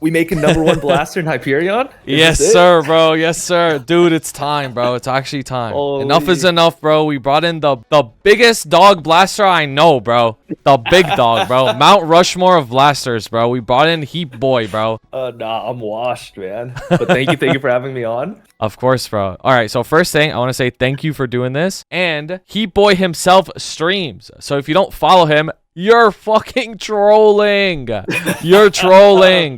We making #1 blaster in Hyperion? Yes, sir, bro. Yes, sir. Dude, it's time, bro. It's actually time. Enough is enough, bro. We brought in the biggest dog blaster I know, bro. The big dog, bro. Mount Rushmore of blasters, bro. We brought in Heap Boy, bro. Nah, I'm washed, man. But thank you for having me on. Of course, bro. All right, so first thing, I want to say thank you for doing this. And Heap Boy himself streams. So if you don't follow him, you're fucking trolling. You're trolling.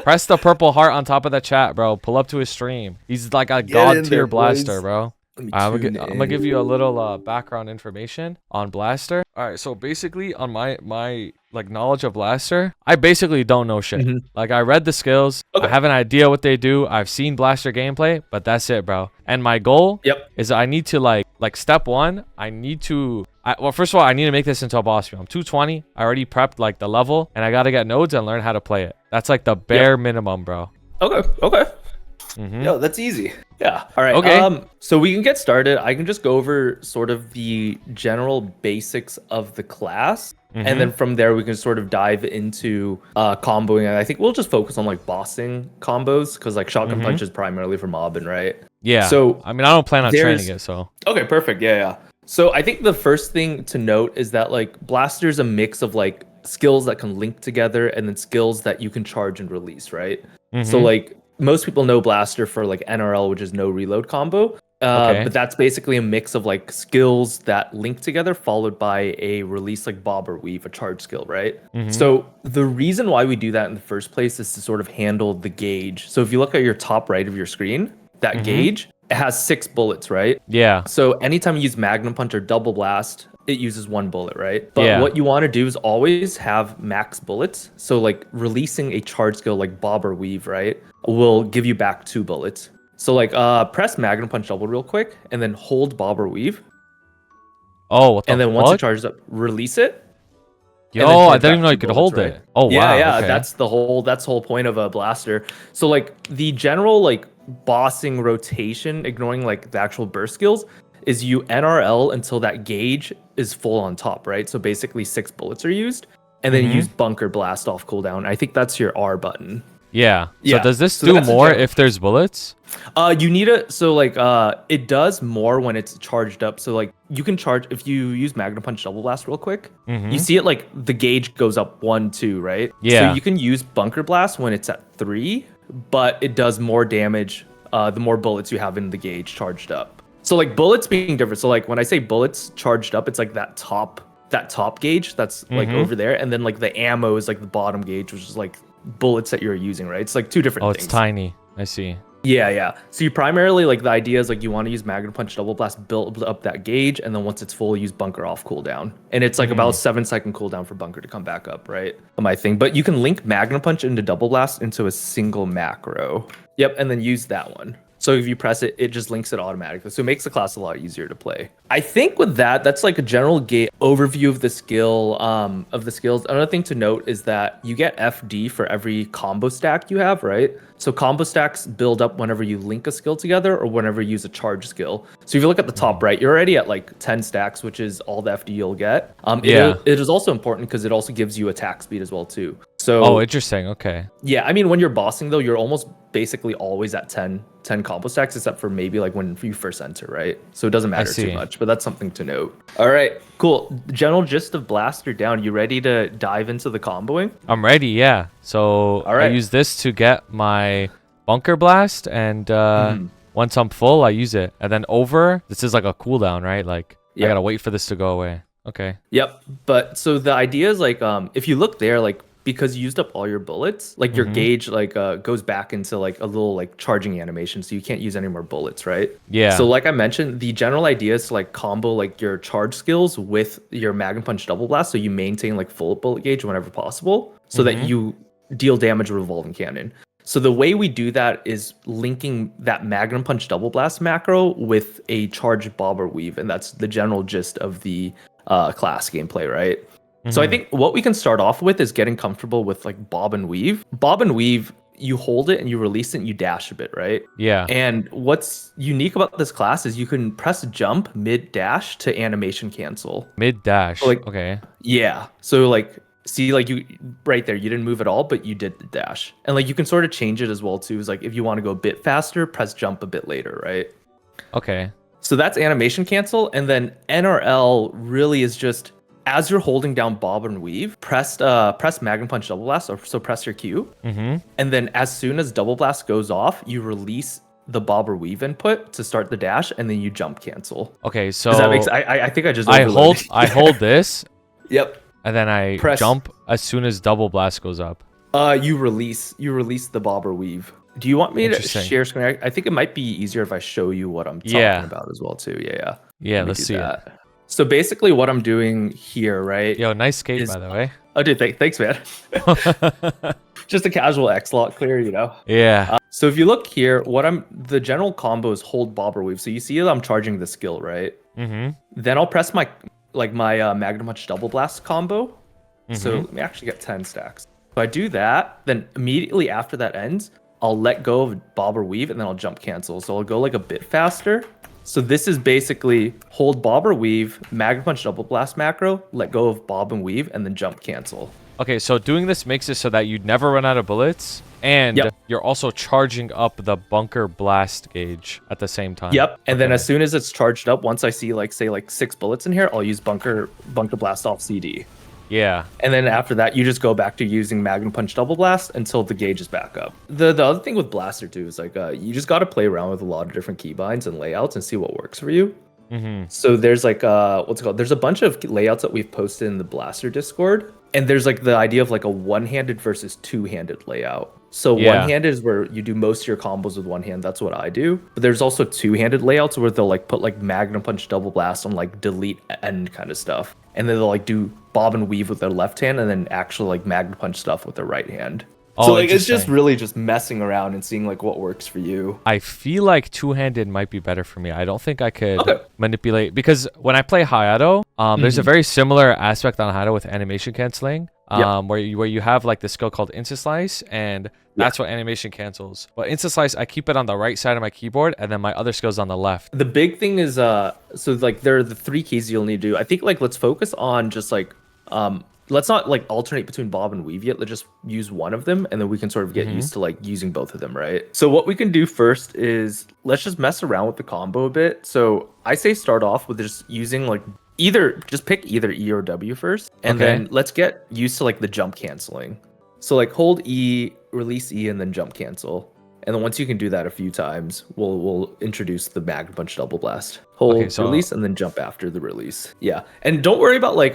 Press the purple heart on top of the chat, bro. Pull up to his stream. He's like a god tier blaster, bro. I'm gonna give you a little background information on Blaster. All right, so basically on my like knowledge of Blaster, I basically don't know shit. Like I read the skills, I have an idea what they do. I've seen Blaster gameplay, but that's it, bro. And my goal is I need to like step one, I need to well, first of all, I need to make this into a boss field. I'm 220. I already prepped like the level, and I gotta get nodes and learn how to play it. That's like the bare minimum, bro. Okay. Yo, that's easy. Yeah. All right. Okay. So we can get started. I can just go over sort of the general basics of the class. And then from there, we can sort of dive into comboing. And I think we'll just focus on like bossing combos because like Shotgun Punch is primarily for mobbing, right? Yeah. So I mean, I don't plan on training it, so. Okay, perfect. Yeah. So I think the first thing to note is that like Blaster's a mix of like skills that can link together and then skills that you can charge and release, right? So like most people know Blaster for like NRL, which is no reload combo. But that's basically a mix of like skills that link together followed by a release like bob or weave, a charge skill, right? So the reason why we do that in the first place is to sort of handle the gauge. So if you look at your top right of your screen, that gauge, it has 6 bullets, right? Yeah. So anytime you use Magnum Punch or Double Blast, it uses 1 bullet, right? But what you want to do is always have max bullets. So like releasing a charge skill like bob or weave, right, will give you back 2 bullets. So like press Magnum Punch double real quick and then hold bob or weave. Oh, what the And then once it charges up, release it. Yo, I didn't even know you could hold it. Oh, wow. Yeah, okay. that's the whole point of a blaster. So like the general like bossing rotation, ignoring like the actual burst skills, is you NRL until that gauge is full on top, right? So basically 6 bullets are used, and then use Bunker Blast off cooldown. I think that's your R button. Yeah. So does this do more if there's bullets? You need it does more when it's charged up. So like you can charge if you use Magnum Punch Double Blast real quick. You see it like the gauge goes up 1, 2, right? Yeah. So you can use Bunker Blast when it's at 3, but it does more damage the more bullets you have in the gauge charged up. So like bullets being different. So like when I say bullets charged up, it's like that top gauge that's like over there, and then like the ammo is like the bottom gauge, which is like bullets that you're using, right? It's like 2 different things. Oh, it's tiny. I see. Yeah. So you primarily like the idea is like you want to use Magnum Punch Double Blast, build up that gauge, and then once it's full, use Bunker off cooldown. And it's like about 7-second cooldown for Bunker to come back up, right? My thing. But you can link Magnum Punch into Double Blast into a single macro. Yep, and then use that one. So if you press it, it just links it automatically. So it makes the class a lot easier to play. I think with that's like a general overview of the skill, of the skills. Another thing to note is that you get FD for every combo stack you have, right? So combo stacks build up whenever you link a skill together or whenever you use a charge skill. So if you look at the top right, you're already at like 10 stacks, which is all the FD you'll get. It is also important because it also gives you attack speed as well too. So interesting. Okay. Yeah, I mean when you're bossing though, you're almost basically always at 10 combo stacks, except for maybe like when you first enter, right? So it doesn't matter too much, but that's something to note. All right, cool. General gist of Blaster down. You ready to dive into the comboing? I'm ready, yeah. So I use this to get my Bunker Blast, and once I'm full, I use it. And then this is like a cooldown, right? Like I gotta wait for this to go away. Okay. Yep. But so the idea is like, if you look there, like because you used up all your bullets, like your gauge like goes back into like a little like charging animation, so you can't use any more bullets, right? Yeah. So like I mentioned, the general idea is to like combo like your charge skills with your Magnum Punch Double Blast, so you maintain like full bullet gauge whenever possible, so that you deal damage with Revolving Cannon. So the way we do that is linking that Magnum Punch Double Blast macro with a charge bob or weave, and that's the general gist of the class gameplay, right? So I think what we can start off with is getting comfortable with like bob and weave. Bob and weave, you hold it and you release it and you dash a bit, right? Yeah. And what's unique about this class is you can press jump mid dash to animation cancel. Mid dash. Like, okay. Yeah. So like See, like you right there, you didn't move at all, but you did the dash. And like you can sort of change it as well too. Is like if you want to go a bit faster, press jump a bit later, right? Okay. So that's animation cancel, and then NRL really is just as you're holding down bob and weave, press Magnum Punch Double Blast, or so press your Q, and then as soon as Double Blast goes off, you release the bob or weave input to start the dash, and then you jump cancel. Okay, so Does that make sense? I think I just I overloaded. hold this, Yep. and then I jump as soon as double blast goes up. You release the bob or weave. Do you want me to Interesting. share screen? I think it might be easier if I show you what I'm talking about as well too. Yeah. Yeah, Let me let's do see it. that. So basically, what I'm doing here, right? Yo, nice skate, is- by the way. Oh, dude, thanks, man. Just a casual X lock clear, you know. Yeah. So if you look here, the general combo is hold bob or weave. So you see that I'm charging the skill, right? Then I'll press my Magnum Punch Double Blast combo. So let me actually get 10 stacks. So I do that, then immediately after that ends, I'll let go of bob or weave, and then I'll jump cancel. So I'll go like a bit faster. So this is basically hold bob or weave, Magnum Punch Double Blast macro, let go of bob and weave, and then jump cancel. Okay, so doing this makes it so that you never run out of bullets, and Yep. you're also charging up the bunker blast gauge at the same time. Yep. And then as soon as it's charged up, once I see like 6 bullets in here, I'll use bunker blast off CD. Yeah. And then after that, you just go back to using Magnum Punch Double Blast until the gauge is back up. The other thing with Blaster too is like you just got to play around with a lot of different keybinds and layouts and see what works for you. So there's like what's it called? There's a bunch of layouts that we've posted in the Blaster Discord, and there's like the idea of like a one-handed versus two-handed layout. So one-handed is where you do most of your combos with one hand. That's what I do. But there's also two-handed layouts where they'll like put like Magnum Punch Double Blast on like delete end kind of stuff, and then they'll like do bob and weave with their left hand, and then actually like Magnum Punch stuff with their right hand. So like it's just really just messing around and seeing like what works for you. I feel like two-handed might be better for me. I don't think I could manipulate, because when I play Hayato, there's a very similar aspect on Hayato with animation canceling, where you have like this skill called Instant Slice, and that's what animation cancels. But Instant Slice, I keep it on the right side of my keyboard, and then my other skill's on the left. The big thing is so like there are the 3 keys you'll need to do. I think like let's focus on just like let's not like alternate between bob and weave yet. Let's just use one of them, and then we can sort of get used to like using both of them, right? So what we can do first is let's just mess around with the combo a bit. So I say start off with just using like just pick either E or W first, and then let's get used to like the jump canceling. So like hold E, release E, and then jump cancel. And then once you can do that a few times, we'll introduce the Magnum Punch Double Blast. Hold, release, and then jump after the release. Yeah. And don't worry about like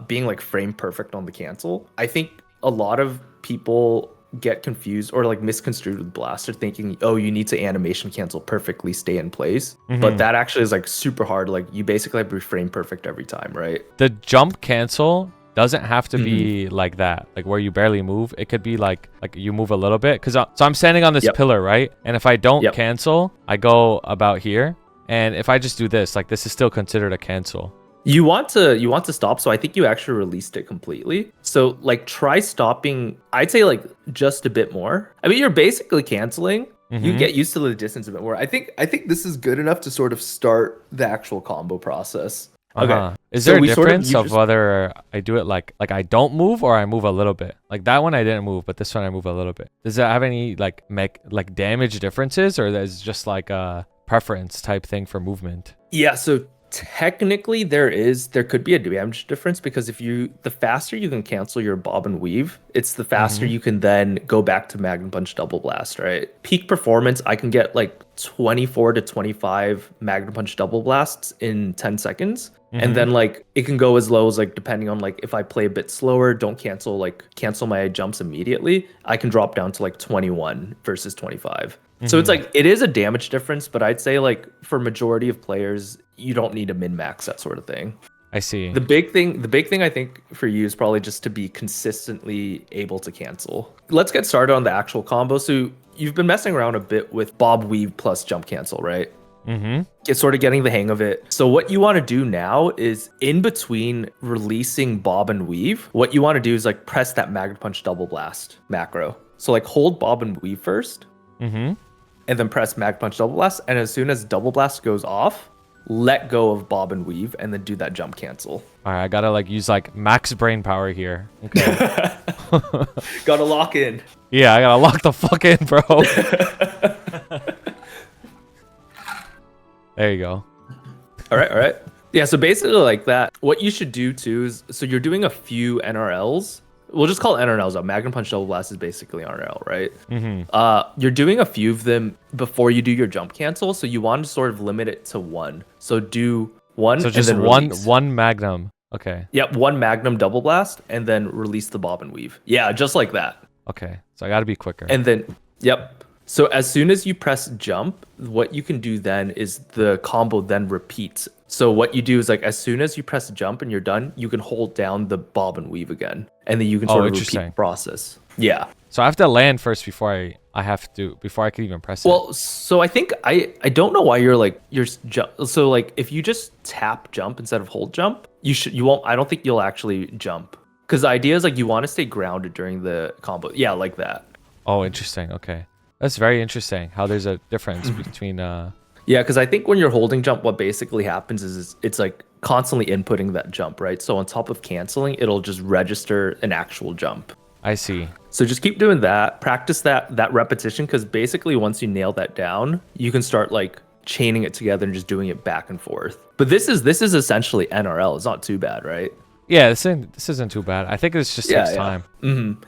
being like frame perfect on the cancel. I think a lot of people get confused or like misconstrued with Blaster, thinking, oh, you need to animation cancel perfectly, stay in place. But that actually is like super hard. Like you basically have to be frame perfect every time, right? The jump cancel doesn't have to be like that, like where you barely move. It could be like you move a little bit, because so I'm standing on this pillar, right? And if I don't cancel, I go about here, and if I just do this, like this is still considered a cancel. You want to stop, so I think you actually released it completely. So like try stopping, I'd say like just a bit more. I mean, you're basically canceling. You get used to the distance a bit more. I think this is good enough to sort of start the actual combo process. Okay. Is there a difference of whether I do it like I don't move or I move a little bit? Like that one I didn't move, but this one I move a little bit. Does that have any like damage differences, or is it just like a preference type thing for movement? Yeah, so technically there could be a damage difference, because the faster you can cancel your bob and weave, it's the faster you can then go back to Magnum Punch Double Blast, right? Peak performance, I can get like 24 to 25 Magnum Punch Double Blasts in 10 seconds. And then like it can go as low as like, depending on like if I play a bit slower, don't cancel my jumps immediately, I can drop down to like 21 versus 25. So it's like it is a damage difference, but I'd say like for majority of players, you don't need to min-max that sort of thing. I see. The big thing I think for you is probably just to be consistently able to cancel. Let's get started on the actual combo. So you've been messing around a bit with bob weave plus jump cancel, right? Get sort of getting the hang of it. So what you want to do now is, in between releasing bob and weave, what you want to do is like press that Magnum Punch Double Blast macro. So like hold bob and weave first, and then press Magnum Punch Double Blast. And as soon as Double Blast goes off, let go of bob and weave, and then do that jump cancel. All right, I gotta like use like max brain power here. Okay. Gotta lock in. Yeah, I gotta lock the fuck in, bro. There you go. All right. Yeah, so basically like that, what you should do too is, so you're doing a few NRLs. We'll just call it NRLs out. Magnum Punch Double Blast is basically NRL, right? You're doing a few of them before you do your jump cancel, so you want to sort of limit it to one. So do one, So and just then one release. one magnum. Okay. Yep, one Magnum Double Blast, and then release the bob and weave. Yeah, just like that. Okay. So I gotta be quicker. And then, yep. So as soon as you press jump, what you can do then is the combo then repeats. So what you do is like as soon as you press jump and you're done, you can hold down the bob and weave again, and then you can sort of repeat interesting. the process. Yeah. So I have to land first before I can even press it. Well, so I think I don't know why you're jump. So like if you just tap jump instead of hold jump, you won't. I don't think you'll actually jump, because the idea is like you want to stay grounded during the combo. Yeah, like that. Oh, interesting. Okay. That's very interesting how there's a difference between Yeah, because I think when you're holding jump, what basically happens is it's like constantly inputting that jump, right? So on top of canceling, it'll just register an actual jump. I see. So just keep doing that. Practice that repetition, because basically once you nail that down, you can start like chaining it together and just doing it back and forth. But this is essentially NRL. It's not too bad, right? Yeah, this isn't too bad. I think this just takes time.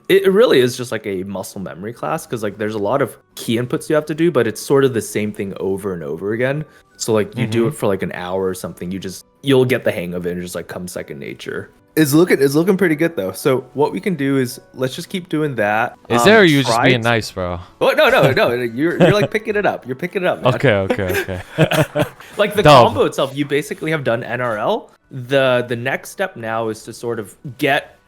It really is just like a muscle memory class, because like there's a lot of key inputs you have to do, but it's sort of the same thing over and over again. So like you do it for like an hour or something, you'll get the hang of it and just like come second nature. It's looking pretty good though. So what we can do is let's just keep doing that. Is there, or you just being nice, bro? Oh no. You're like picking it up. You're picking it up, man. Okay. Like the Dub. combo itself, you basically have done NRL. The next step now is to sort of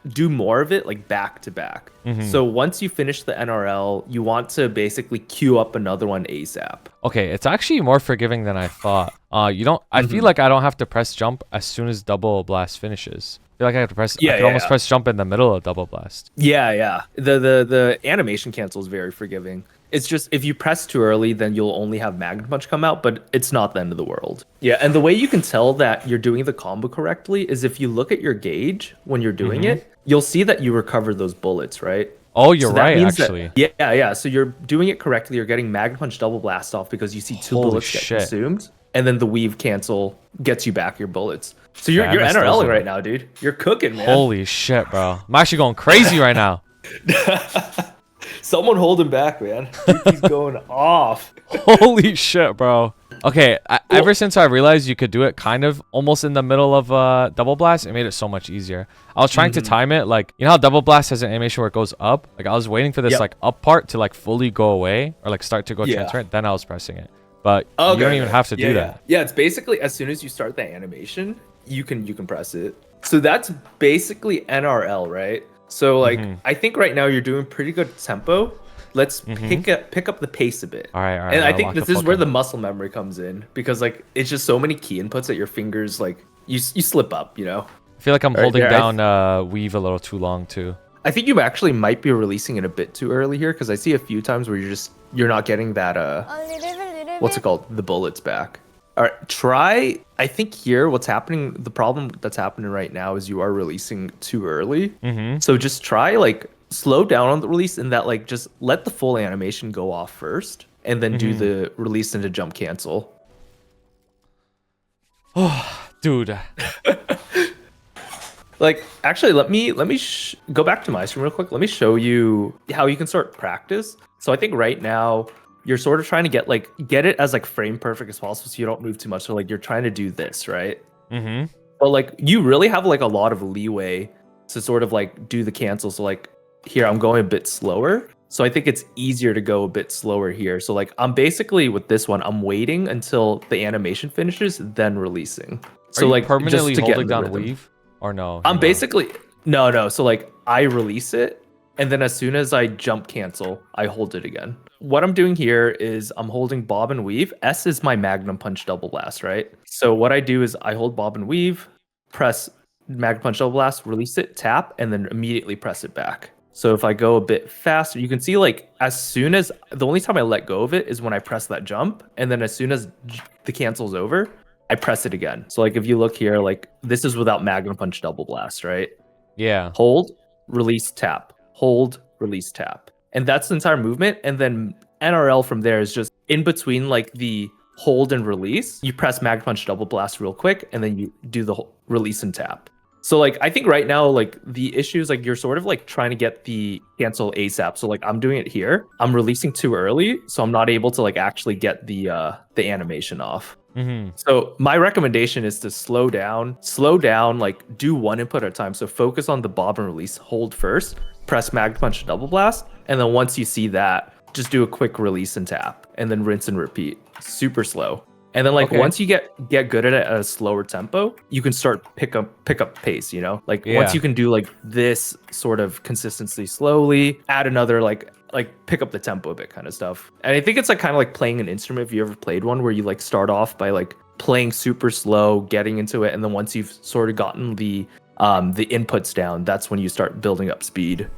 do more of it like back to back. So once you finish the NRL, you want to basically queue up another one ASAP. Okay, it's actually more forgiving than I thought. You don't. I feel like I don't have to press jump as soon as double blast finishes. I feel like I have to press. I can almost press jump in the middle of double blast. Yeah. The animation cancel is very forgiving. It's just if you press too early, then you'll only have Magnum Punch come out, but it's not the end of the world. Yeah, and the way you can tell that you're doing the combo correctly is if you look at your gauge when you're doing it, you'll see that you recover those bullets, right? Oh, you're So that right, means actually. Yeah. So you're doing it correctly. You're getting Magnum Punch Double Blast off because you see two Holy bullets get shit. consumed, and then the weave cancel gets you back your bullets. So you're Yeah, I messed those NRLing up. right now, dude. You're cooking, man. Holy shit, bro! I'm actually going crazy right now. Someone hold him back, man. He's going off. Holy shit, bro. Okay, ever since I realized you could do it kind of almost in the middle of double blast, it made it so much easier. I was trying to time it, like, you know how double blast has an animation where it goes up? Like, I was waiting for this like up part to like fully go away or like start to go transparent, then I was pressing it. But you don't even have to do that. Yeah, it's basically as soon as you start the animation, you can press it. So that's basically NRL, right? So like I think right now you're doing pretty good tempo. Let's pick up the pace a bit. All right. And I I'll think lock this the is fuck where in. the muscle memory comes in, because like it's just so many key inputs that your fingers like you slip up, you know. I feel like I'm right holding there, down weave a little too long too. I think you actually might be releasing it a bit too early here, because I see a few times where you're not getting that what's it called, the bullets back. All right, try. I think here what's happening, the problem that's happening right now is you are releasing too early. So just try like slow down on the release, and that like just let the full animation go off first, and then do the release into jump cancel. Dude. Like, actually, let me go back to my stream real quick. Let me show you how you can start practice. So I think right now you're sort of trying to get it as like frame perfect as possible, so you don't move too much. So like you're trying to do this, right? But like you really have like a lot of leeway to sort of like do the cancel. So like here I'm going a bit slower. So I think it's easier to go a bit slower here. So like I'm basically with this one, I'm waiting until the animation finishes, then releasing. So Are you like permanently just to get holding in the down rhythm. weave? Or no? I'm you're not? basically no. So like I release it, and then as soon as I jump cancel, I hold it again. What I'm doing here is I'm holding bob and weave. S is my Magnum Punch Double Blast, right? So what I do is I hold bob and weave, press Magnum Punch Double Blast, release it, tap, and then immediately press it back. So if I go a bit faster, you can see like as soon as the only time I let go of it is when I press that jump, and then as soon as the cancel's over, I press it again. So like if you look here, like this is without Magnum Punch Double Blast, right? Yeah. Hold, release, tap. Hold, release, tap. And that's the entire movement. And then NRL from there is just in between like the hold and release. You press Magnum Punch Double Blast real quick, and then you do the release and tap. So like I think right now like the issue is like you're sort of like trying to get the cancel ASAP. So like I'm doing it here. I'm releasing too early, so I'm not able to like actually get the animation off. So my recommendation is to slow down, like do one input at a time. So focus on the bob and release, hold first, press Magnum Punch Double Blast, and then once you see that, just do a quick release and tap, and then rinse and repeat. Super slow. And then like once you get good at it at a slower tempo, you can start pick up pace, you know? Like once you can do like this sort of consistency slowly, add another like pick up the tempo a bit kind of stuff. And I think it's like kind of like playing an instrument if you ever played one where you like start off by like playing super slow, getting into it, and then once you've sort of gotten the inputs down, that's when you start building up speed.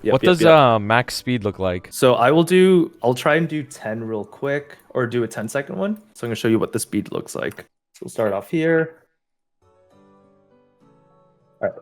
What does max speed look like? So I'll try and do 10 real quick, or do a 10-second one. So I'm gonna show you what the speed looks like. So we'll start off here. All right.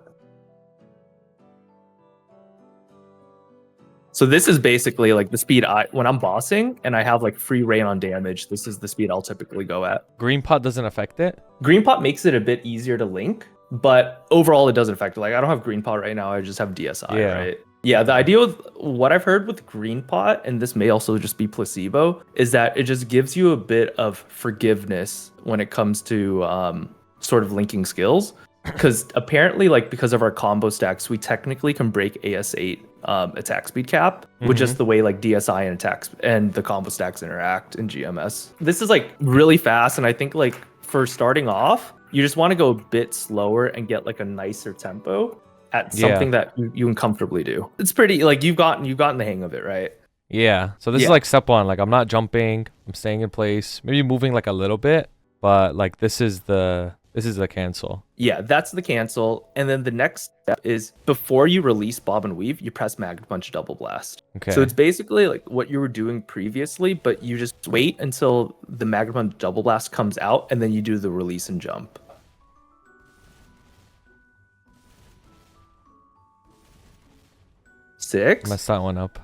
So this is basically like the speed when I'm bossing and I have like free reign on damage, this is the speed I'll typically go at. Green pot doesn't affect it? Green pot makes it a bit easier to link, but overall it doesn't affect it. Like I don't have green pot right now, I just have DSI, right? Yeah, the idea with what I've heard with green pot, and this may also just be placebo, is that it just gives you a bit of forgiveness when it comes to sort of linking skills. Because apparently, like because of our combo stacks, we technically can break AS8 attack speed cap with just the way like DSI and attacks and the combo stacks interact in GMS. This is like really fast, and I think like for starting off, you just want to go a bit slower and get like a nicer tempo at something that you can comfortably do. It's pretty like you've gotten the hang of it, right? Yeah. So this is like step one. Like I'm not jumping, I'm staying in place, maybe moving like a little bit, but like this is the cancel. Yeah, that's the cancel. And then the next step is before you release bob and weave, you press Magnum Punch Double Blast. Okay. So it's basically like what you were doing previously, but you just wait until the Magnum Punch Double Blast comes out, and then you do the release and jump. Six. Messed that one up.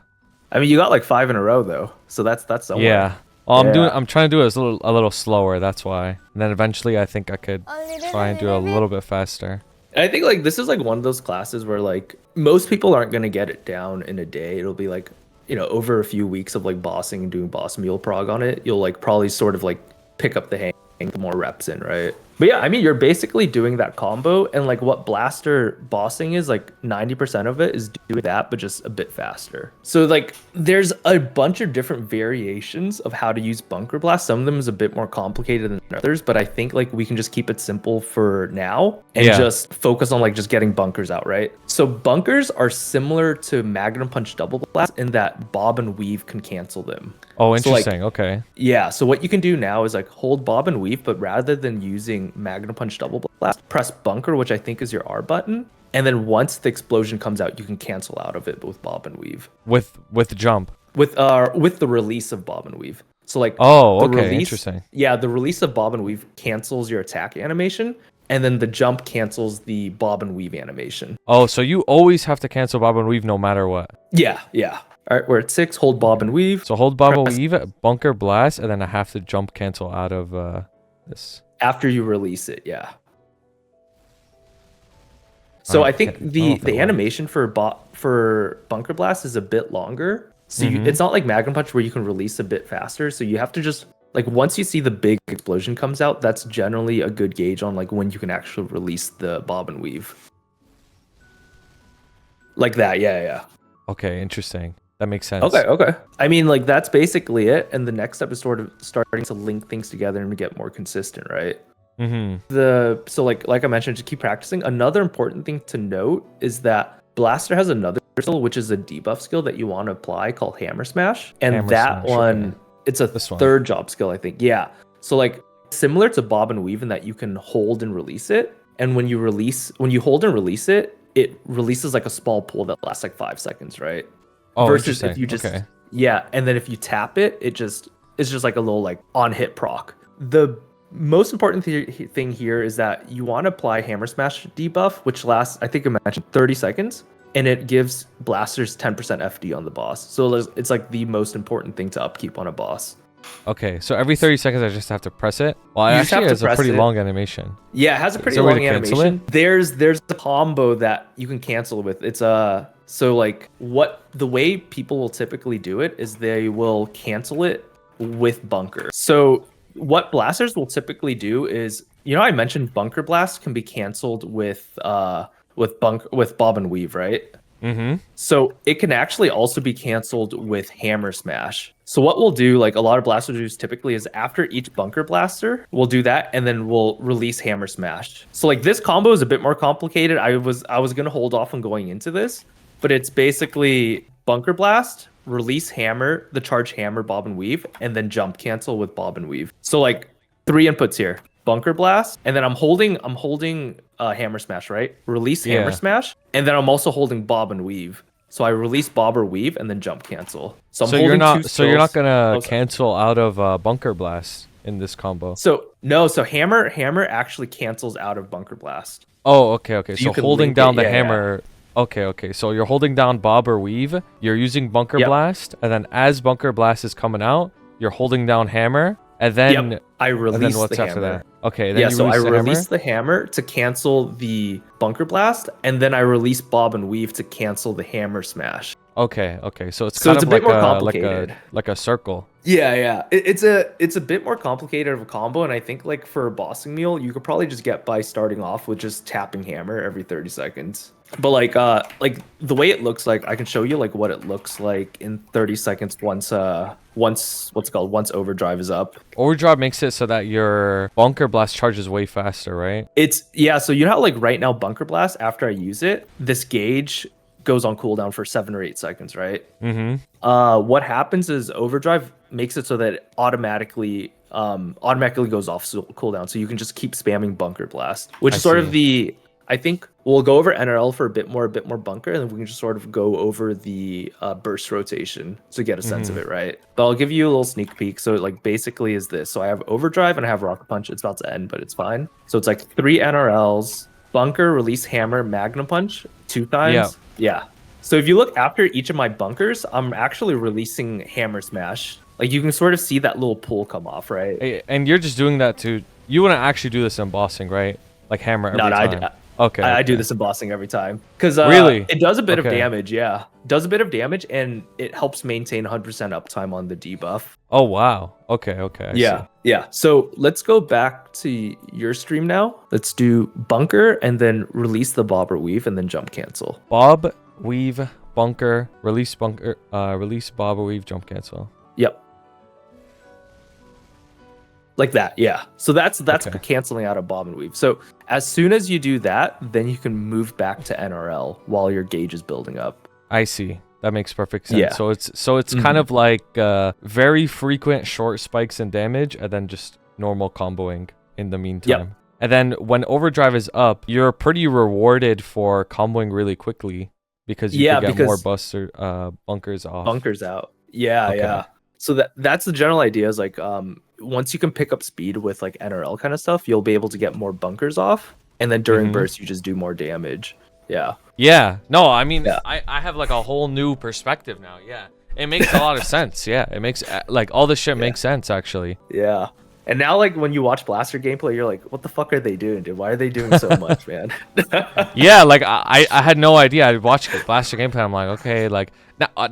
I mean, you got like 5 in a row though, so that's somewhere. Yeah. Oh, I'm trying to do it a little slower. That's why. And then eventually, I think I could try and do it a little bit faster. And I think like this is like one of those classes where like most people aren't gonna get it down in a day. It'll be like, you know, over a few weeks of like bossing and doing boss mule prog on it, you'll like probably sort of like pick up the hang, the more reps in, right? But yeah, I mean, you're basically doing that combo, and like what Blaster bossing is, like 90% of it is doing that, but just a bit faster. So like there's a bunch of different variations of how to use Bunker Blast. Some of them is a bit more complicated than others, but I think like we can just keep it simple for now and just focus on like just getting bunkers out, right? So bunkers are similar to Magnum Punch Double Blast in that bob and weave can cancel them. Oh, interesting. So, like, okay. Yeah, so what you can do now is like hold bob and weave, but rather than using Magnum Punch Double Blast, press bunker, which I think is your R button, and then once the explosion comes out, you can cancel out of it with bob and weave. With jump. With the release of bob and weave. So like interesting. Yeah, the release of bob and weave cancels your attack animation, and then the jump cancels the bob and weave animation. Oh, so you always have to cancel bob and weave no matter what. Yeah. All right, we're at 6. Hold bob and weave. So hold bob and weave, bunker blast, and then I have to jump cancel out of this. After you release it, yeah. So I think the animation for bunker blast is a bit longer. So it's not like Magnum Punch where you can release a bit faster. So you have to just like once you see the big explosion comes out, that's generally a good gauge on like when you can actually release the bob and weave. Like that, yeah. Okay, interesting. That makes sense. Okay. I mean, like that's basically it. And the next step is sort of starting to link things together and get more consistent, right? So like I mentioned, just keep practicing. Another important thing to note is that Blaster has another skill, which is a debuff skill that you want to apply called Hammer Smash, and it's a third job skill, I think. Yeah. So like similar to bob and weave in that you can hold and release it, and when you hold and release it, it releases like a small pool that lasts like 5 seconds, right? Oh, versus if you just and then if you tap it, it's just like a little like on hit proc. The most important thing here is that you want to apply Hammer Smash debuff, which lasts, I think I mentioned 30 seconds, and it gives blasters 10% FD on the boss. So it's like the most important thing to upkeep on a boss. Okay, so every 30 seconds I just have to press it. Well, You just actually, have to it's a press pretty it. long animation. Yeah, it has a pretty there a way long to cancel animation. There's a combo that you can cancel with. It's so like the way people will typically do it is they will cancel it with bunker. So what blasters will typically do is, I mentioned bunker blast can be canceled with bob and weave, right? Mm-hmm. So it can actually also be canceled with hammer smash. So what we'll do, like a lot of blasters do typically, is after each bunker blaster, we'll do that and then we'll release hammer smash. So like this combo is a bit more complicated. I was gonna hold off on going into this, but it's basically bunker blast, release hammer, the charge hammer, bob and weave, and then jump cancel with bob and weave. So like 3 inputs here. Bunker blast, and then I'm holding hammer smash, right? Release hammer smash, and then I'm also holding bob and weave. So I release bob or weave and then jump cancel. So I'm So holding you're not two so you're not skills. gonna Oh, sorry. cancel out of bunker blast in this combo. So no, so hammer actually cancels out of bunker blast. Oh, okay. you So can holding link down it, the yeah, yeah. hammer. Okay. So you're holding down bob or weave. You're using bunker Yep. blast, and then as bunker blast is coming out, you're holding down hammer, and then Yep, I and release then what's the after hammer. that? Okay, then Yeah, you so I release the hammer. release the hammer to cancel the bunker blast, and then I release bob and weave to cancel the hammer smash. Okay. So it's So kind it's of a bit like more a complicated. like a circle. Yeah. It's a bit more complicated of a combo, and I think like for a bossing meal, you could probably just get by starting off with just tapping hammer every 30 seconds. But like the way it looks like, I can show you like what it looks like in 30 seconds once once overdrive is up. Overdrive makes it so that your bunker blast charges way faster, right? So you know how like right now bunker blast, after I use it, this gauge goes on cooldown for 7 or 8 seconds, right? Mm-hmm. What happens is overdrive makes it so that it automatically goes off cooldown, so you can just keep spamming bunker blast, which I is sort see. of the, I think we'll go over NRL for a bit more bunker, and then we can just sort of go over the burst rotation to get a sense of it, right? But I'll give you a little sneak peek. So it like basically is this. So I have overdrive and I have rocket punch. It's about to end, but it's fine. So it's like 3 NRLs, bunker, release hammer, magnum punch 2 times. Yeah. So if you look after each of my bunkers, I'm actually releasing hammer smash. Like you can sort of see that little pull come off, right? And you're just doing that you wouldn't actually do this in bossing, right? Like hammer every time. Okay. I do this in bossing every time because Really? it does a bit of Okay. damage. Yeah, does a bit of damage, and it helps maintain 100% uptime on the debuff. Oh wow. Okay. I see. Yeah. So let's go back to your stream now. Let's do bunker and then release the bob or weave and then jump cancel. Bob, weave, bunker, release bob or weave, jump cancel. Yep. Like that, yeah. So that's Okay. canceling out of bob and weave. So as soon as you do that, then you can move back to NRL while your gauge is building up. I see. That makes perfect sense. Yeah. So it's kind of like very frequent short spikes in damage, and then just normal comboing in the meantime. And then when overdrive is up, you're pretty rewarded for comboing really quickly because you can get more bunkers off. Bunkers out. Yeah, Okay. yeah. So that's the general idea is like once you can pick up speed with like NRL kind of stuff, you'll be able to get more bunkers off, and then during bursts you just do more damage. Yeah. Yeah. No, I mean, Yeah. I have like a whole new perspective now. Yeah. It makes a lot of sense. Yeah. It makes like all this shit makes sense actually. Yeah. And now like when you watch Blaster gameplay, you're like, what the fuck are they doing, dude? Why are they doing so much, man? Yeah, like I had no idea. I watched Blaster gameplay. I'm like, okay, like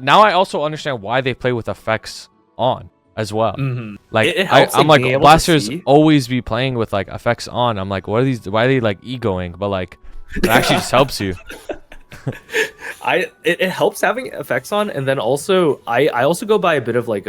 now I also understand why they play with effects on as well. Like It helps, I'm like, being like able to blasters see. always be playing with like effects on. I'm like, what are these? Why are they like egoing? But like it actually just helps you. It helps having effects on, and then also I also go by a bit of like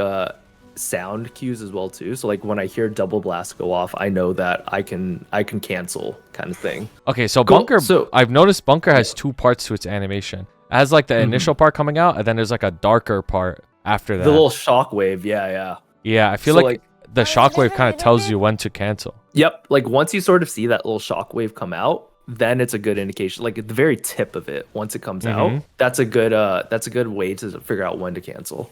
sound cues as well too. So like when I hear double blast go off, I know that I can cancel kind of thing. Okay, so Cool. bunker. So- I've noticed bunker has 2 parts to its animation. It has like the initial part coming out, and then there's like a darker part after that. The little shockwave, yeah. Yeah, I feel So, like the shockwave kind of tells you when to cancel. Yep, like once you sort of see that little shockwave come out, then it's a good indication. Like at the very tip of it, once it comes out, that's a good way to figure out when to cancel.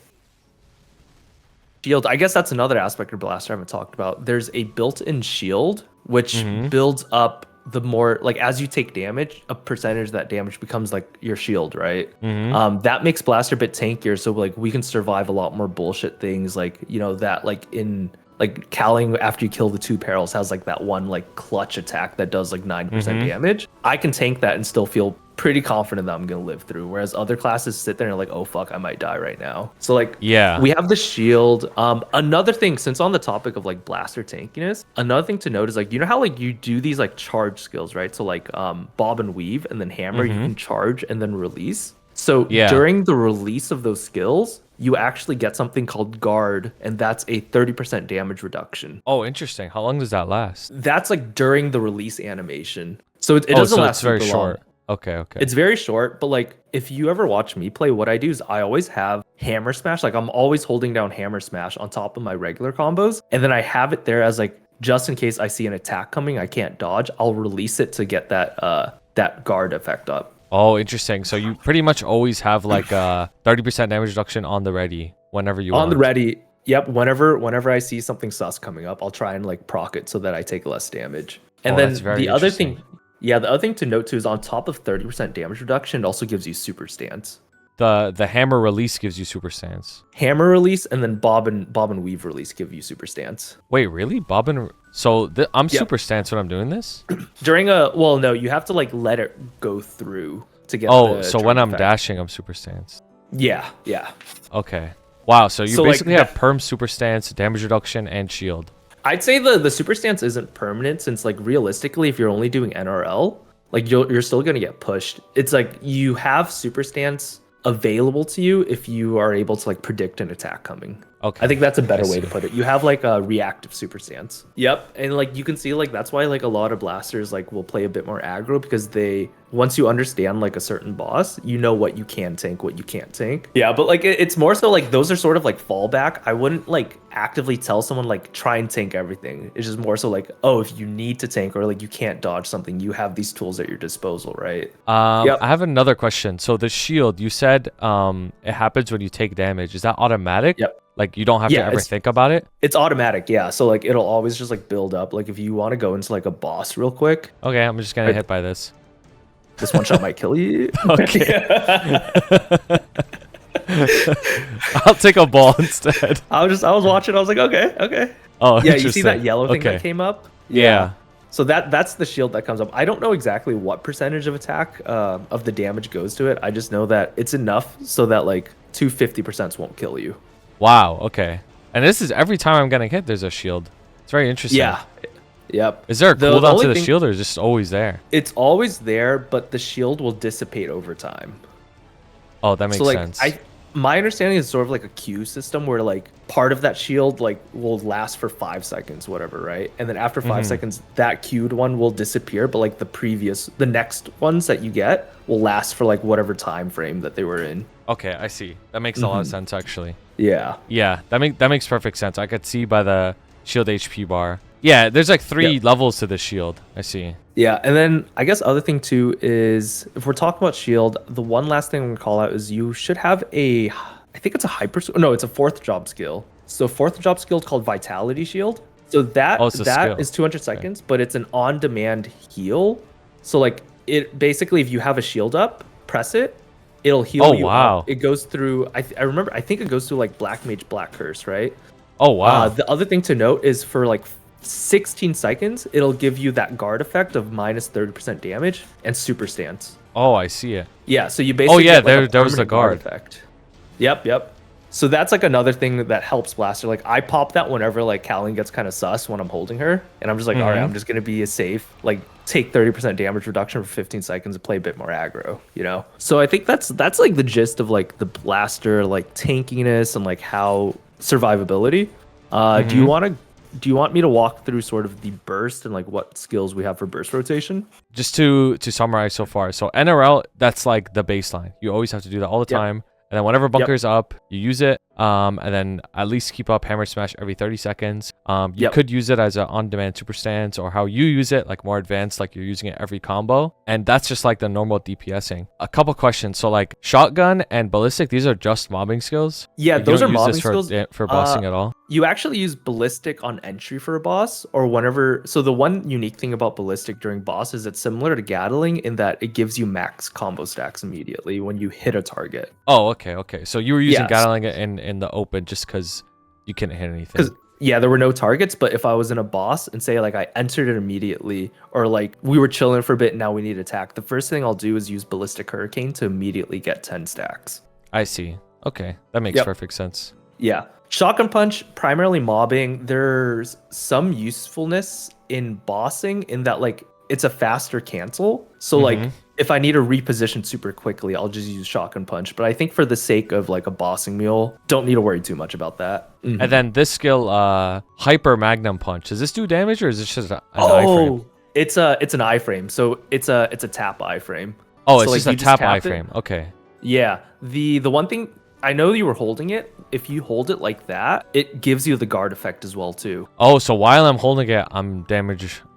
Shield, I guess that's another aspect of Blaster I haven't talked about. There's a built-in shield, which Mhm. builds up the more, like, as you take damage, a percentage of that damage becomes like your shield, right? That makes Blaster a bit tankier, so like we can survive a lot more bullshit things, like, you know, that like in like Cowling after you kill the 2 perils has like that one like clutch attack that does like 9% damage. I can tank that and still feel pretty confident that I'm gonna live through. Whereas other classes sit there and are like, oh fuck, I might die right now. So like, Yeah. we have the shield. Another thing, since on the topic of like Blaster tankiness, another thing to note is like, you know how like you do these like charge skills, right? So like bob and weave and then hammer, you can charge and then release. So Yeah. during the release of those skills, you actually get something called guard, and that's a 30% damage reduction. Oh, interesting. How long does that last? That's like during the release animation. So it doesn't so last it's very super long. short. Okay. It's very short, but like if you ever watch me play, what I do is I always have hammer smash. Like I'm always holding down hammer smash on top of my regular combos, and then I have it there as like just in case I see an attack coming, I can't dodge. I'll release it to get that guard effect up. Oh, interesting. So you pretty much always have like a 30% damage reduction on the ready whenever you On want. the ready, yep. Whenever I see something sus coming up, I'll try and like proc it so that I take less damage. And Oh, then that's very the other interesting. thing, the other thing to note too is on top of 30% damage reduction, it also gives you super stance. The hammer release gives you super stance. Hammer release and then bob and weave release give you super stance. Wait, really? Bobbin? So I'm Yep. super stance when I'm doing this? During no, you have to like let it go through to get. Oh, the so charge when I'm effect. dashing, I'm super stance. Yeah. Okay. Wow, so you So, like, basically have that- perm super stance, damage reduction, and shield. I'd say the super stance isn't permanent since like realistically, if you're only doing NRL, like you're still gonna get pushed. It's like you have super stance available to you if you are able to like predict an attack coming. Okay. I think that's a better I way see. to put it. You have like a reactive super stance. Yep. And like you can see like that's why like a lot of blasters like will play a bit more aggro because they once you understand like a certain boss, you know what you can tank, what you can't tank. Yeah, but like it's more so like those are sort of like fallback. I wouldn't like actively tell someone like try and tank everything. It's just more so like, oh, if you need to tank or like you can't dodge something, you have these tools at your disposal, right? Yep. I have another question. So the shield, you said it happens when you take damage. Is that automatic? Yep. Like you don't have Yeah, to ever it's- think about it? It's automatic, yeah. So like it'll always just like build up. Like if you want to go into like a boss real quick, Okay, I'm just gonna Right. hit by this. this one shot might kill you. Okay. I'll take a ball instead. I was watching. I was like, okay. Oh, Yeah, you see interesting. that yellow thing Okay. that came up? Yeah. So that's the shield that comes up. I don't know exactly what percentage of attack of the damage goes to it. I just know that it's enough so that like 250% won't kill you. Wow. Okay. And this is every time I'm getting hit, there's a shield. It's very interesting. Yeah. Yep. Is there a The cooldown to only the thing- shield, or is it just always there? It's always there, but the shield will dissipate over time. Oh, that makes So like sense. my understanding is sort of like a queue system where like part of that shield like will last for 5 seconds, whatever, right? And then after 5 seconds, that queued one will disappear, but like the next ones that you get will last for like whatever time frame that they were in. Okay, I see. That makes a lot of Mm-hmm. sense, actually. Yeah. Yeah, that makes perfect sense. I could see by the shield HP bar. Yeah, there's like 3 Yep. levels to the shield. I see. Yeah, and then I guess other thing too is if we're talking about shield, the one last thing I'm gonna call out is you should have I think it's a it's a 4th job skill. So 4th job skill is called Vitality Shield. So that Oh, it's a skill. is 200 seconds, but it's an on-demand heal. So like it basically if you have a shield up, press it, it'll heal Oh, you. wow. Up. It goes through. I remember. I think it goes through like Black Mage, Black Curse, right? Oh, wow. The other thing to note is for like 16 seconds, it'll give you that guard effect of minus 30% damage and super stance. Oh, I see it. Yeah, so you basically yeah, get, like, a there was the permanent guard. effect. Yep. So that's like another thing that helps Blaster. Like I pop that whenever like Cowling gets kind of sus when I'm holding her, and I'm just like, all right, I'm just gonna be a safe, like take 30% damage reduction for 15 seconds and play a bit more aggro, you know. So I think that's like the gist of like the Blaster like tankiness and like how survivability. Do you want me to walk through sort of the burst and like what skills we have for burst rotation? Just to summarize so far. So NRL, that's like the baseline. You always have to do that all the Yep. time. And then whenever bunker's up, you use it. And then at least keep up hammer smash every 30 seconds. You Yep. could use it as an on-demand super stance, or how you use it, like more advanced, like you're using it every combo. And that's just like the normal DPSing. A couple questions. So like shotgun and ballistic, these are just mobbing skills. Yeah, Like, you those are don't use mobbing this skills. for bossing at all. You actually use ballistic on entry for a boss or whenever. So the one unique thing about ballistic during boss is it's similar to Gatling in that it gives you max combo stacks immediately when you hit a target. Oh, okay. So you were using Yes. Gatling in the open just because you couldn't hit anything. Because yeah, there were no targets, but if I was in a boss and say like I entered it immediately, or like we were chilling for a bit and now we need attack, the first thing I'll do is use ballistic hurricane to immediately get 10 stacks. I see. Okay, that makes Yep. perfect sense. Yeah. Shotgun punch, primarily mobbing. There's some usefulness in bossing in that like it's a faster cancel. So like if I need to reposition super quickly, I'll just use shotgun punch. But I think for the sake of like a bossing meal, don't need to worry too much about that. And then this skill, hyper magnum punch. Does this do damage or is this just an iframe? It's an iframe. So it's a tap iframe. Oh, So, it's like, just a you just tap tap it? iframe. Okay. Yeah. The one thing I know you were holding it. If you hold it like that, it gives you the guard effect as well too. Oh, so while I'm holding it, I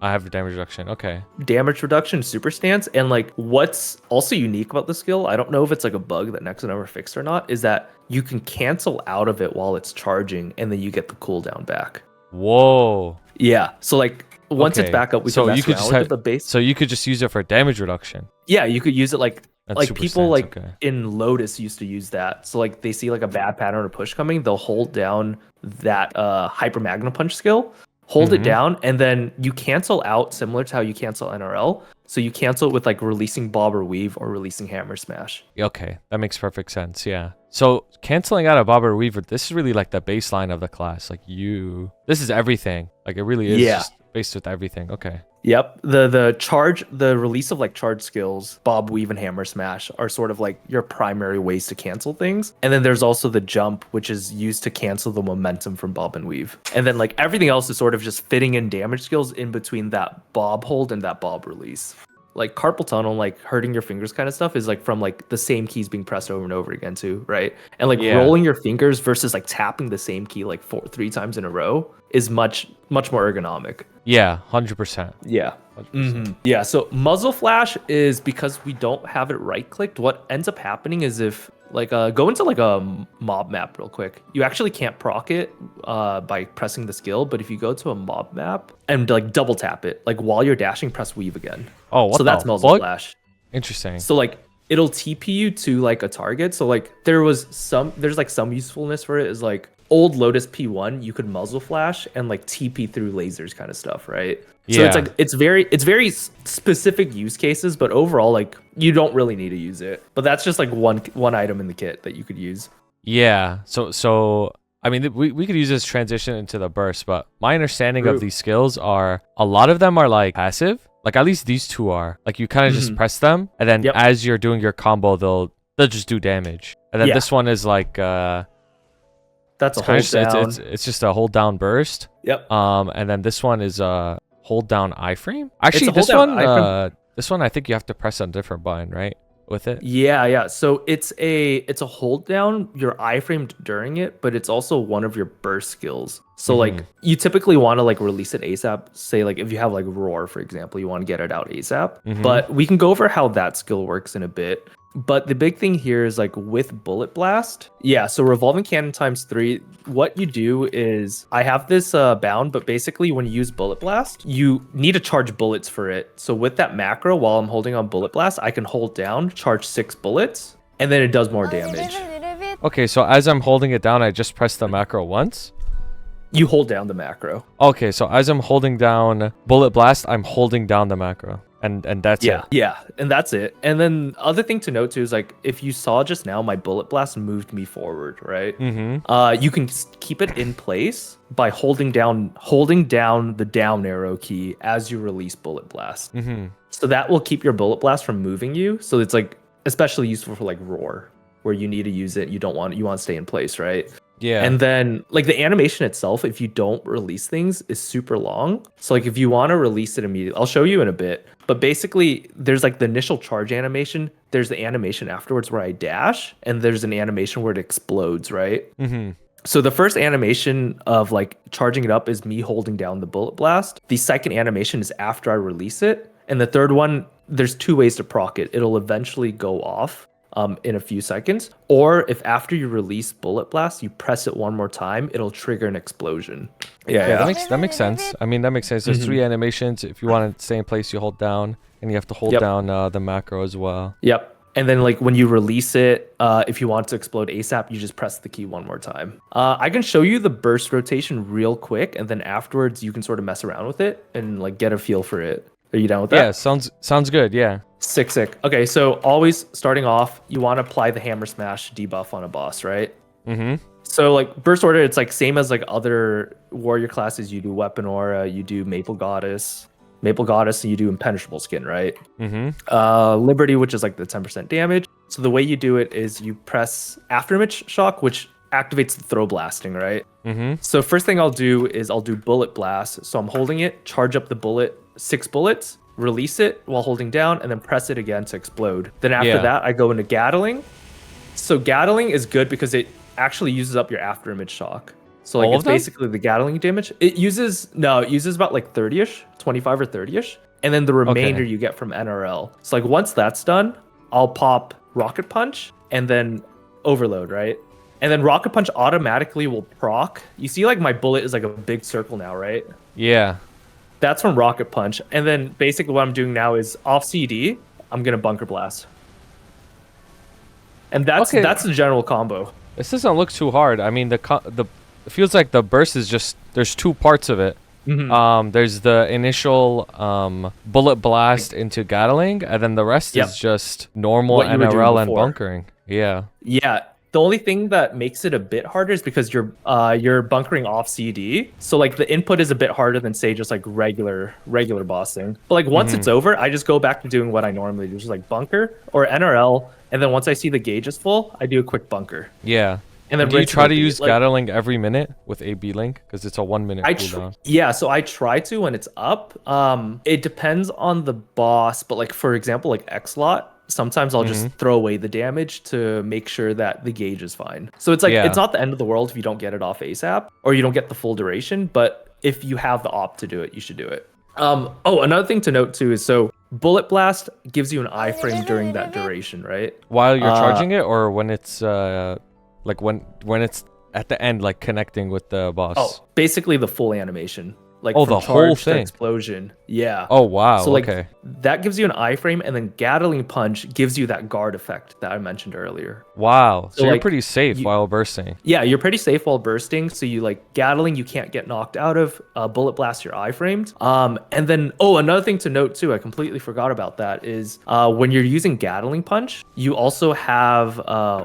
have a damage reduction. Okay. Damage reduction, super stance, and like what's also unique about the skill, I don't know if it's like a bug that Nexo never fixed or not, is that you can cancel out of it while it's charging and then you get the cooldown back. Whoa. Yeah. So like once Okay. it's back up, we So can you mess could around just with have- it, but base. So you could just use it for damage reduction. Yeah, you could use it like That's super people stance, like okay. in Lotus used to use that. So like they see like a bad pattern or push coming, they'll hold down that hyper magnum punch skill, hold it down, and then you cancel out similar to how you cancel NRL. So you cancel it with like releasing bob or weave or releasing hammer smash. Okay, that makes perfect sense. Yeah. So canceling out a Bobber Weaver, this is really like the baseline of the class. Like this is everything. Like it really is Yeah. just based with everything. Okay. Yep. The release of like charge skills, bob, weave, and hammer smash are sort of like your primary ways to cancel things. And then there's also the jump, which is used to cancel the momentum from bob and weave. And then like everything else is sort of just fitting in damage skills in between that bob hold and that bob release. Like carpal tunnel, like hurting your fingers kind of stuff is like from like the same keys being pressed over and over again too, right? And like Yeah. rolling your fingers versus like tapping the same key like 3 times in a row is much more ergonomic. Yeah, 100%. Yeah. 100%. Yeah, so muzzle flash is because we don't have it right clicked. What ends up happening is if like go into like a mob map real quick. You actually can't proc it by pressing the skill, but if you go to a mob map and like double tap it, like while you're dashing, press weave again. Oh, what So that's the muzzle fuck? flash. Interesting. So like it'll TP you to like a target. So like there's like some usefulness for it is like old Lotus P1, you could muzzle flash and like TP through lasers kind of stuff, right? So it's Yeah. like it's very specific use cases, but overall like you don't really need to use it. But that's just like one item in the kit that you could use. Yeah. So I mean, we could use this transition into the burst, but my understanding of True. these skills are a lot of them are like passive. Like at least these two are. Like you kind of just press them, and then Yep. as you're doing your combo, they'll just do damage. And then Yeah. this one is like That's a kinda hold down. it's just a hold down burst. Yep. And then this one is a hold down iframe. Actually, a this hold one down iframe. this one I think you have to press a different button, right? With it. Yeah. So it's a hold down. You're iframed during it, but it's also one of your burst skills. So like you typically want to like release it ASAP. Say like if you have like roar, for example, you want to get it out ASAP. But we can go over how that skill works in a bit. But the big thing here is like with bullet blast. Yeah, so revolving cannon times 3, what you do is I have this bound, but basically when you use bullet blast, you need to charge bullets for it. So with that macro, while I'm holding on bullet blast, I can hold down, charge 6 bullets, and then it does more damage. Okay, so as I'm holding it down, I just press the macro once. You hold down the macro. Okay, so as I'm holding down bullet blast, I'm holding down the macro. And that's it. Yeah, and that's it. And then other thing to note too is like if you saw just now, my bullet blast moved me forward, right? You can keep it in place by holding down the down arrow key as you release bullet blast. So that will keep your bullet blast from moving you. So it's like especially useful for like roar, where you need to use it. You want to stay in place, right? Yeah. And then like the animation itself, if you don't release things, is super long. So like if you want to release it immediately, I'll show you in a bit. But basically, there's like the initial charge animation. There's the animation afterwards where I dash, and there's an animation where it explodes, right? Mm-hmm. So the first animation of like charging it up is me holding down the bullet blast. The second animation is after I release it. And the third one, there's two ways to proc it. It'll eventually go off in a few seconds. Or if after you release bullet blast, you press it one more time, it'll trigger an explosion. Yeah, that makes sense. I mean, that makes sense. There's 3 animations. If you want to stay in place, you hold down, and you have to hold down the macro as well. Yep. And then like when you release it, if you want it to explode ASAP, you just press the key one more time. I can show you the burst rotation real quick, and then afterwards you can sort of mess around with it and like get a feel for it. Are you down with that? Yeah, sounds good. Yeah. Sick. Okay, so always starting off, you want to apply the hammer smash debuff on a boss, right? Mm-hmm. So like burst order, it's like same as like other warrior classes. You do weapon aura, you do maple goddess, and you do impenetrable skin, right? Mm-hmm. Liberty, which is like the 10% damage. So the way you do it is you press afterimage shock, which activates the throw blasting, right? Mm-hmm. So first thing I'll do is I'll do bullet blast. So I'm holding it, charge up the bullet, 6 bullets, release it while holding down, and then press it again to explode. Then after that, I go into Gatling. So Gatling is good because it actually uses up your afterimage shock. So like it's basically the Gatling damage. It uses about like 30-ish, 25 or 30-ish. And then the remainder you get from NRL. So like once that's done, I'll pop Rocket Punch and then Overload, right? And then Rocket Punch automatically will proc. You see like my bullet is like a big circle now, right? Yeah. That's from Rocket Punch. And then basically what I'm doing now is off CD, I'm going to Bunker Blast. And that's the general combo. This doesn't look too hard. I mean, it feels like the burst is just, there's 2 parts of it. Mm-hmm. There's the initial bullet blast into Gatling, and then the rest is just normal NRL and bunkering. Yeah. Yeah. The only thing that makes it a bit harder is because you're bunkering off CD. So like the input is a bit harder than say just like regular bossing. But like once it's over, I just go back to doing what I normally do, just like bunker or NRL. And then once I see the gauge is full, I do a quick bunker. Yeah. And then do you try to use Gatling every minute with AB Link? Because it's a 1 minute cooldown. Yeah, so I try to when it's up. It depends on the boss, but like for example, like X-Lot, sometimes I'll just throw away the damage to make sure that the gauge is fine. So it's like it's not the end of the world if you don't get it off ASAP or you don't get the full duration, but if you have the op to do it, you should do it. Another thing to note too is so Bullet Blast gives you an iframe during that duration, right? While you're charging it, or when it's like when it's at the end, like connecting with the boss? Oh, basically the full animation. Like the whole thing. Explosion. Yeah. Oh wow. So like okay. that gives you an iframe, and then Gatling Punch gives you that guard effect that I mentioned earlier. Wow. So you're like, pretty safe while bursting. Yeah, you're pretty safe while bursting. So you like Gatling, you can't get knocked out of. Bullet Blast, you're iframed. And then another thing to note too, I completely forgot about that is when you're using Gatling Punch, you also have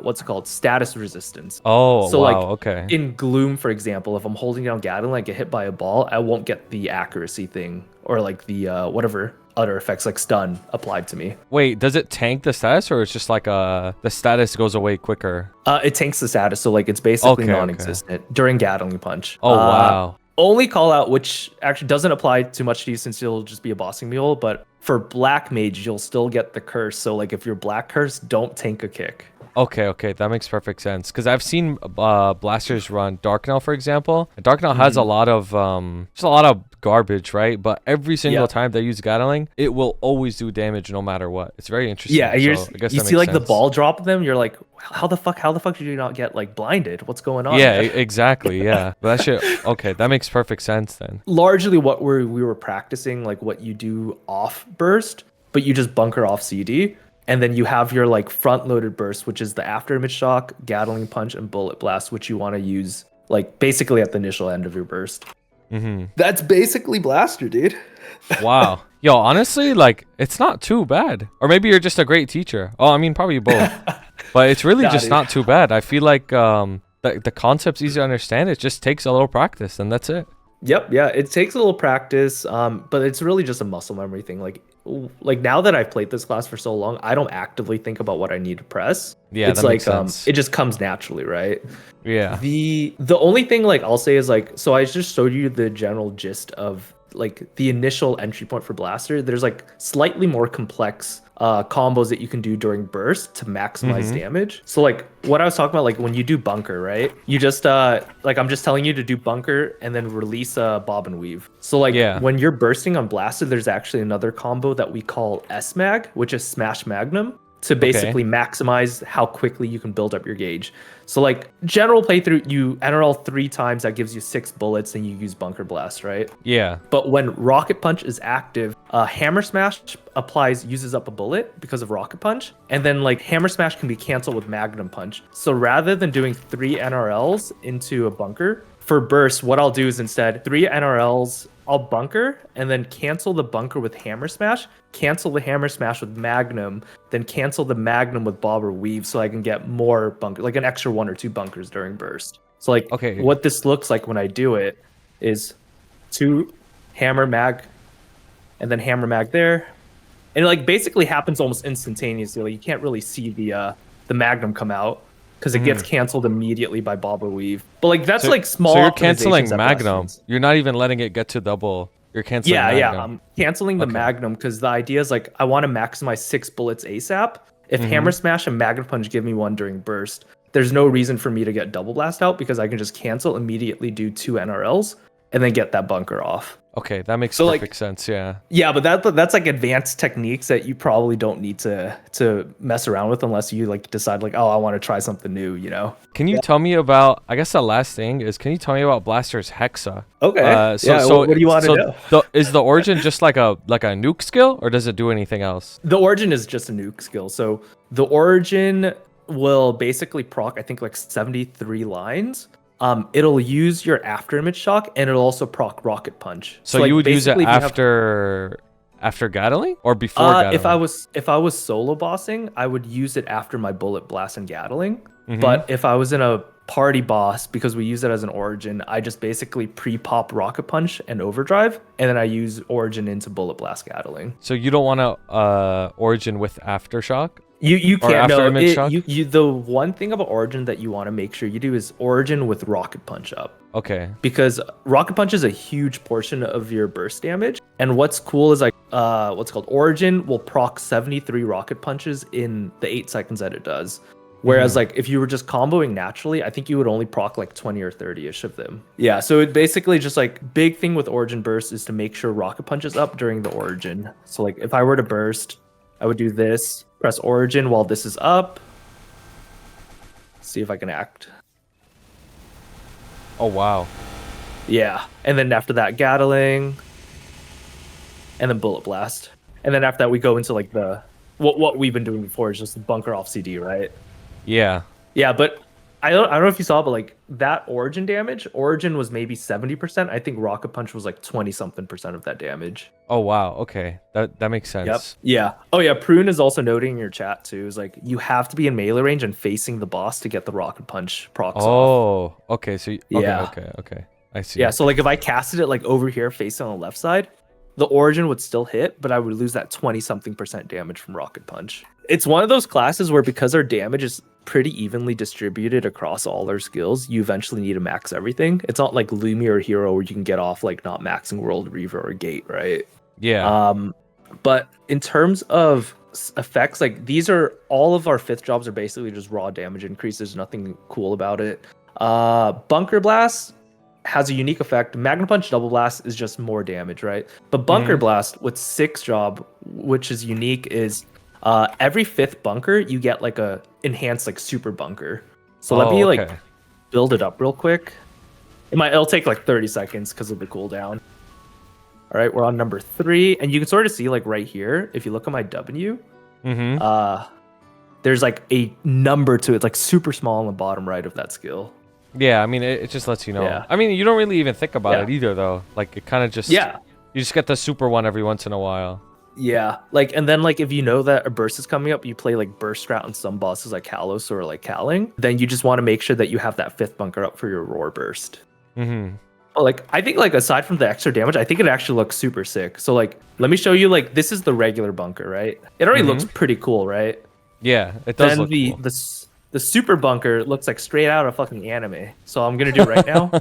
what's it called, status resistance. Oh, so wow. like Okay. In Gloom, for example, if I'm holding down Gatling, I get hit by a ball, I won't get the accuracy thing or like the whatever other effects like stun applied to me. Wait, does it tank the status, or it's just like the status goes away quicker? It tanks the status, so like it's basically non-existent during Gatling Punch. Oh wow. Only call out, which actually doesn't apply too much to you since you'll just be a bossing mule, but for Black Mage, you'll still get the curse. So like if you're Black Curse, don't tank a kick. Okay, that makes perfect sense. Because I've seen blasters run Darknell, for example. And Darknell has a lot of just a lot of garbage, right? But every single time they use Gatling, it will always do damage no matter what. It's very interesting. Yeah, you see like the ball drop them, you're like, how the fuck did you not get like blinded? What's going on? Yeah, exactly. Yeah, but that shit. Okay, that makes perfect sense then. Largely, what we were practicing, like what you do off burst, but you just bunker off CD. And then you have your like front-loaded burst, which is the afterimage shock, Gatling Punch, and Bullet Blast, which you want to use like basically at the initial end of your burst. That's basically Blaster, dude. Wow. Yo, honestly, like it's not too bad. Or maybe you're just a great teacher. Oh, I mean, probably both. But it's really just not too bad. I feel like the concept's easy to understand. It just takes a little practice, and that's it. Yep, yeah, it takes a little practice, but it's really just a muscle memory thing. Like like now that I've played this class for so long, I don't actively think about what I need to press. Yeah, It's that like makes sense. it just comes naturally, right? Yeah. The only thing like I'll say is like, so I just showed you the general gist of like the initial entry point for Blaster. There's like slightly more complex combos that you can do during burst to maximize damage. So like what I was talking about, like when you do bunker, right? You just like I'm just telling you to do bunker and then release bob and weave. So like Yeah. when you're bursting on Blaster, there's actually another combo that we call SMAG, which is Smash Magnum, to basically maximize how quickly you can build up your gauge. So like general playthrough, you NRL 3 times, that gives you 6 bullets, and you use Bunker Blast, right? Yeah. But when Rocket Punch is active, Hammer Smash uses up a bullet because of Rocket Punch, and then like Hammer Smash can be canceled with Magnum Punch. So rather than doing 3 NRLs into a bunker, for burst, what I'll do is instead 3 NRLs, I'll bunker and then cancel the bunker with Hammer Smash, cancel the Hammer Smash with Magnum, then cancel the Magnum with Bob or Weave, so I can get more bunker, like an extra 1 or 2 bunkers during burst. So like what this looks like when I do it is 2 Hammer Mag and then Hammer Mag there. And it like basically happens almost instantaneously. Like you can't really see the Magnum come out, because it gets canceled immediately by Bob or Weave. But like that's like small. So you're canceling optimizations at Magnum. best. You're not even letting it get to double. You're canceling Yeah, Magnum. yeah. I'm canceling the Magnum because the idea is like I want to maximize 6 bullets ASAP. If Hammer Smash and Magnum Punch give me 1 during burst, there's no reason for me to get Double Blast out, because I can just cancel, immediately do 2 NRLs, and then get that bunker off. Okay, that makes So, perfect sense. Yeah. Yeah, but that's like advanced techniques that you probably don't need to mess around with unless you like decide like, oh, I want to try something new, you know? Can you tell me about? I guess the last thing is, can you tell me about Blaster's Hexa? Okay. So what do you want to know? Is the origin just like a nuke skill, or does it do anything else? The origin is just a nuke skill. So the origin will basically proc, I think, like 73 lines. It'll use your after image shock, and it'll also proc rocket punch. So like, you would use it basically if you have- after Gatling or before Gatling? If I was solo bossing, I would use it after my bullet blast and Gatling. Mm-hmm. But if I was in a party boss, because we use it as an origin, I just basically pre-pop rocket punch and overdrive, and then I use origin into bullet blast Gatling. So you don't want to origin with aftershock? You Or can't after know image shock? you the one thing about origin that you want to make sure you do is origin with rocket punch up, Okay. because rocket punch is a huge portion of your burst damage. And what's cool is like what's called origin will proc 73 rocket punches in the 8 seconds that it does, whereas like if you were just comboing naturally, I think you would only proc like 20 or 30ish of them. Yeah, so it basically just like big thing with origin burst is to make sure rocket punch is up during the origin. So like if I were to burst, I would do this, press origin while this is up. See if I can act. Oh wow. Yeah. And then after that, Gatling. And then bullet blast. And then after that, we go into like the what we've been doing before is just the bunker off CD, right? Yeah. Yeah, but I don't know if you saw, but like that origin damage, origin was maybe 70%. I think rocket punch was like 20 something percent of that damage. Oh wow. Okay. That makes sense. Yep. Yeah. Oh yeah. Prune is also noting in your chat too. Is like you have to be in melee range and facing the boss to get the rocket punch procs off. Oh. Okay. So okay. Yeah. Okay. I see. Yeah. So like if I casted it like over here facing on the left side, the origin would still hit, but I would lose that 20 something percent damage from rocket punch. It's one of those classes where because our damage is pretty evenly distributed across all our skills, you eventually need to max everything. It's not like Lumi or Hero where you can get off like not maxing World Reaver or Gate, right? Yeah. But in terms of effects, like these are all of our 5th jobs are basically just raw damage increase. There's nothing cool about it. Bunker Blast has a unique effect. Magnum Punch Double Blast is just more damage, right? But Bunker Blast with 6th job, which is unique, is every 5th bunker you get like a enhanced like super bunker. So let me like build it up real quick. It'll take like 30 seconds because of the cooldown. All right, we're on number 3, and you can sort of see like right here, if you look at my W, there's like a number to it. It's like super small on the bottom right of that skill. Yeah, I mean, it just lets you know. Yeah. I mean, you don't really even think about Yeah. it either, though. Like, it kind of just... Yeah. You just get the super one every once in a while. Yeah, like, and then like if you know that a burst is coming up, you play like burst strat on some bosses like Kalos or like Kaling, then you just want to make sure that you have that 5th bunker up for your roar burst. Mm-hmm. But like I think like aside from the extra damage, I think it actually looks super sick. So like let me show you like this is the regular bunker, right? It already looks pretty cool, right? Yeah, it does Then look the cool. the super bunker looks like straight out of fucking anime. So I'm gonna do it right now.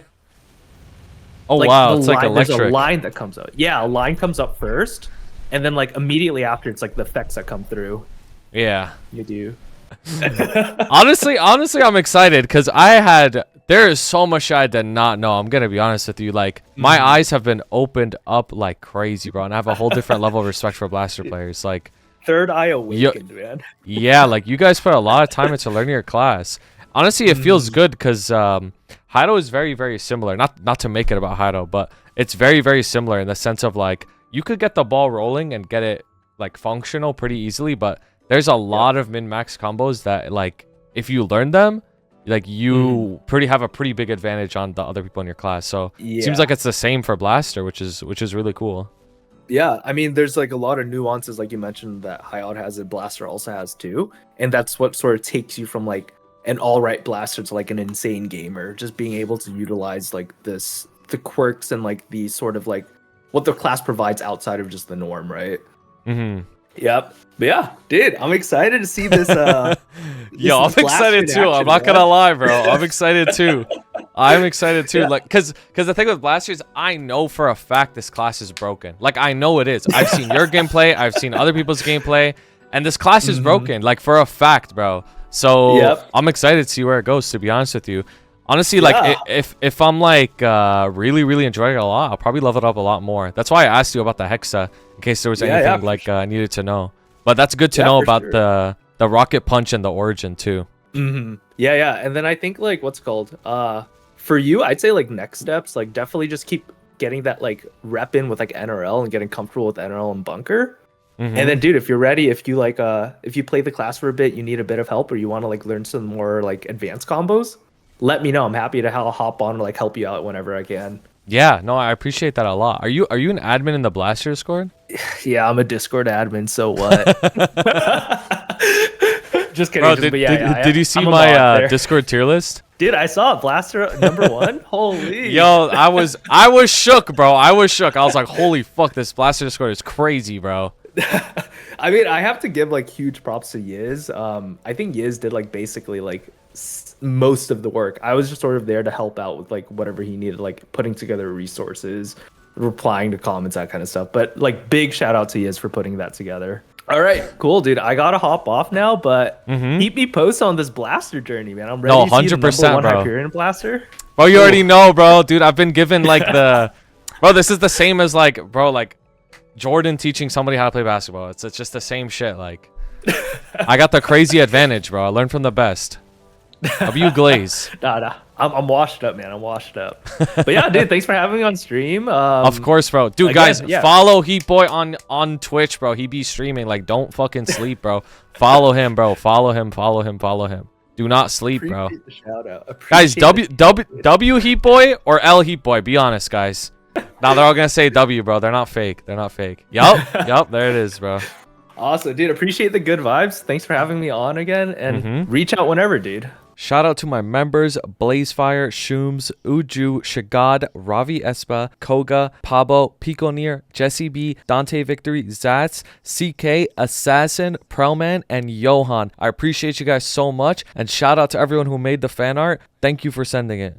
Oh Like wow, the it's like line, there's a electric. line that comes out. Yeah, a line comes up first, and then like immediately after, it's like the effects that come through. Yeah. You do. Honestly, I'm excited because there is so much I did not know. I'm gonna be honest with you. Like my eyes have been opened up like crazy, bro, and I have a whole different level of respect for Blaster players. Like, Third eye awakened, man. yeah, like you guys put a lot of time into learning your class. Honestly, it feels good because Haido is very, very similar. Not to make it about Haido, but it's very, very similar in the sense of like you could get the ball rolling and get it like functional pretty easily, but there's a lot of min-max combos that like if you learn them, like you have a pretty big advantage on the other people in your class. So it seems like it's the same for Blaster, which is really cool. Yeah, I mean, there's like a lot of nuances, like you mentioned, that Hayat has and Blaster also has too, and that's what sort of takes you from like an all right Blaster to like an insane gamer. Just being able to utilize like the quirks and like the sort of like what the class provides outside of just the norm, right? Mm-hmm. Yep. But yeah, dude, I'm excited to see this. Yo, I'm excited too. I'm not gonna lie, bro. I'm excited too. I'm excited too. Yeah. Like, cause the thing with Blaster is I know for a fact this class is broken. Like, I know it is. I've seen your gameplay. I've seen other people's gameplay, and this class is broken. Like for a fact, bro. So I'm excited to see where it goes. To be honest with you, honestly, like if I'm like really enjoying it a lot, I'll probably level it up a lot more. That's why I asked you about the Hexa in case there was anything like I needed to know. But that's good to know about the Rocket Punch and the Origin too. Yeah, and then I think like what's it called for you, I'd say like next steps, like definitely just keep getting that like rep in with like NRL and getting comfortable with NRL and bunker. And then dude, if you're ready, if you like if you play the class for a bit, you need a bit of help or you want to like learn some more like advanced combos, let me know. I'm happy to hop on or like help you out whenever I can. Yeah, no, I appreciate that a lot. Are you an admin in the Blaster Discord? Yeah, I'm a Discord admin, so what? Just kidding. Bro, did you see my Discord tier list? Dude, I saw it. Blaster #1. Holy. Yo, I was shook, bro. I was shook. I was like, holy fuck, this Blaster Discord is crazy, bro. I mean, I have to give like huge props to Yiz. I think Yiz did like basically like most of the work. I was just sort of there to help out with like whatever he needed, like putting together resources, replying to comments, that kind of stuff. But like big shout out to Yiz for putting that together. All right, cool, dude. I gotta hop off now, but keep me posted on this Blaster journey, man. I'm ready to see the #1 bro. Hyperion Blaster. Bro, you already know, bro. Dude, I've been given like bro, this is the same as like, bro, like Jordan teaching somebody how to play basketball. It's just the same shit. Like, I got the crazy advantage, bro. I learned from the best. W Glaze. Nah. I'm washed up, man. I'm washed up. But yeah, dude, thanks for having me on stream. Of course, bro. Dude, guys, follow Heat Boy on Twitch, bro. He be streaming. Like, don't fucking sleep, bro. Follow him, bro. Follow him. Do not sleep, bro. Shout out. Guys, W Heat Boy or L Heat Boy? Be honest, guys. Now they're all gonna say W, bro. They're not fake. Yup. There it is, bro. Awesome, dude. Appreciate the good vibes. Thanks for having me on again, and reach out whenever, dude. Shout out to my members: Blazefire, Shooms, Uju, Shagad, Ravi Espa, Koga, Pabo, Piconir, Jesse B, Dante Victory, Zats, CK, Assassin, Prelman, and Johan. I appreciate you guys so much, and shout out to everyone who made the fan art. Thank you for sending it.